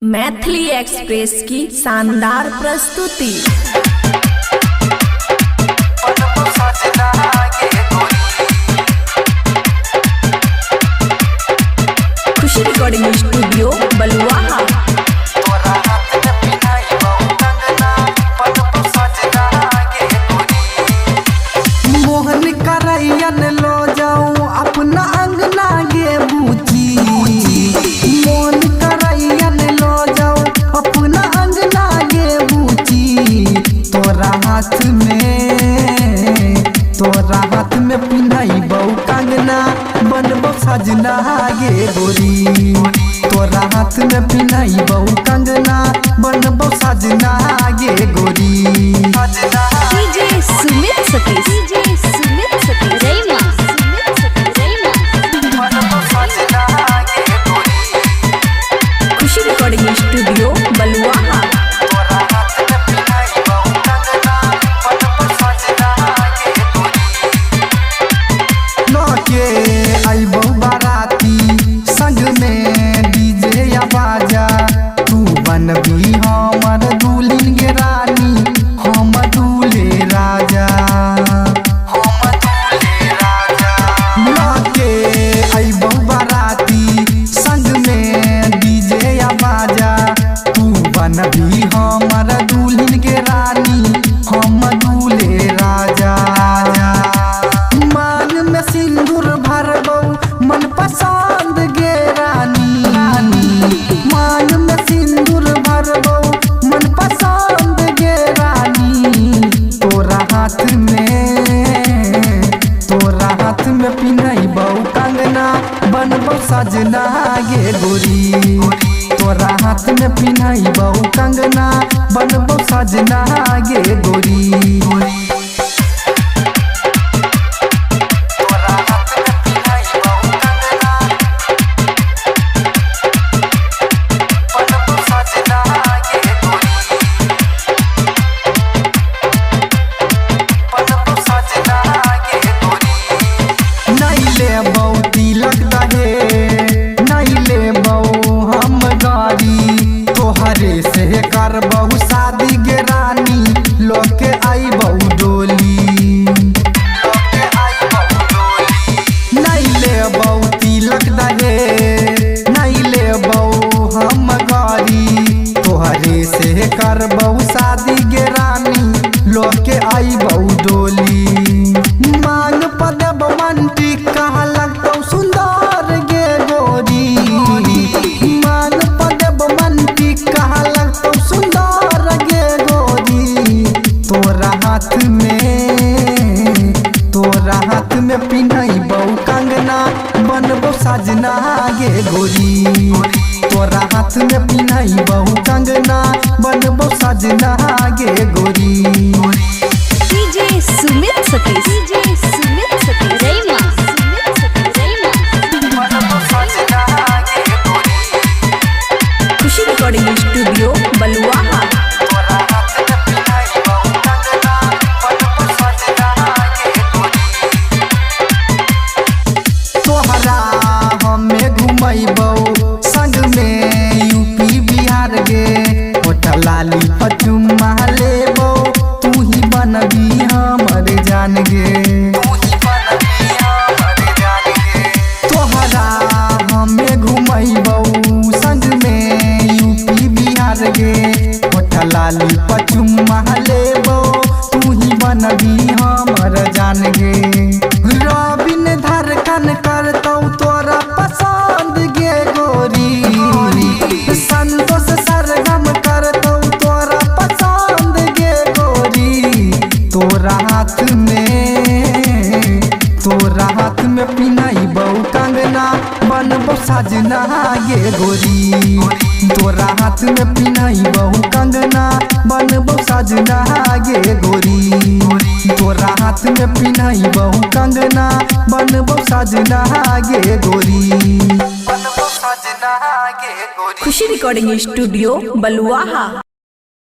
Maithili express की शानदार प्रस्तुति। खुशी रिकॉर्डिंग स्टूडियो बलुआहा। मोहन करैयन लो जाऊं अपना अंगना गे बूची। मोहन करैयन लो जाऊं अपना अंगना गे बूची। तोरा हाथ में पिन्हई बहू कंगना बनबो सजना गे गोरी। तोरा हाथ में पिन्हई बहू कंगना बनबो सजना गे गोरी। डीजे सुमित सतीश, डीजे सुमित सतीश रेमा, खुशी रिकॉर्डिंग स्टूडियो बलुआहा। आइबो बाराती संग में डीजे या बाजा। तू बनबी हमर दुल्हन गे रानी, हम दूल्हे राजा। लके आइबो बाराती संग में डीजे या बाजा। तू बनबी हमर दुल्हन गे रानी, हम दूल्हे राजा। मांग में सिंदूर भरबो मन पसंद गे रानी। मांग में सिंदूर भरबो मन पसंद गे रानी। तोरा हाथ में पिन्हई बहू कंगना बनबो सजना गे गोरी। तोरा हाथ में पिन्हई बहू कंगना बनबो सजना गे गोरी। तिलक दहे नहीं लेबो हम गाड़ी। तोहरे से करबहु शादी गे रानी, लोके आइबौ डोली। नहीं लेबो तिलक दहे नहीं लेबो हम गाड़ी। तोहरे से करबहु शादी गे रानी, लोके आइबौ डोली। मांग पदब मंटी कहाँ लगतौ सुंदर गे गोरी। मांग पदब मंटी कहाँ लगतौ सुंदर गे गोरी। तोरा हाथ में पिन्हई बहू कंगना बनबो सजना गे गोरी। तोरा हाथ में पिन्हई बहू कंगना बनबो सजना गे गोरी। डीजे सुमित सतीश, डीजे सुमित सतीश रेमा, खुशी रिकॉर्डिंग स्टूडियो बलुआहा। तोहरा हमें घुमैबौ संग में यूपी बिहार गे। होटल लाली पचुम्मा लेबौ तू ही बनबी हमर जान गे। तोहरा हमें घुमैबौ संग में यूपी बिहार गे। होटल लाली पचुम्मा लेबौ तू ही बनबी हमर जान गे। रबिन धड़कन करतौ तोरा पसंद गे गोरी। संतोष सरगम करतौ तोरा पसंद गे गोरी। तोरा हाथ में पिन्हई बहू कंगना बनबो सजना गे गोरी। तोरा हाथ में पिन्हई बहू कंगना बनबो सजना गे गोरी। तोरा हाथ में पिन्हई बहू कंगना बनबो सजना गे गोरी। खुशी रिकॉर्डिंग स्टूडियो बलुआहा।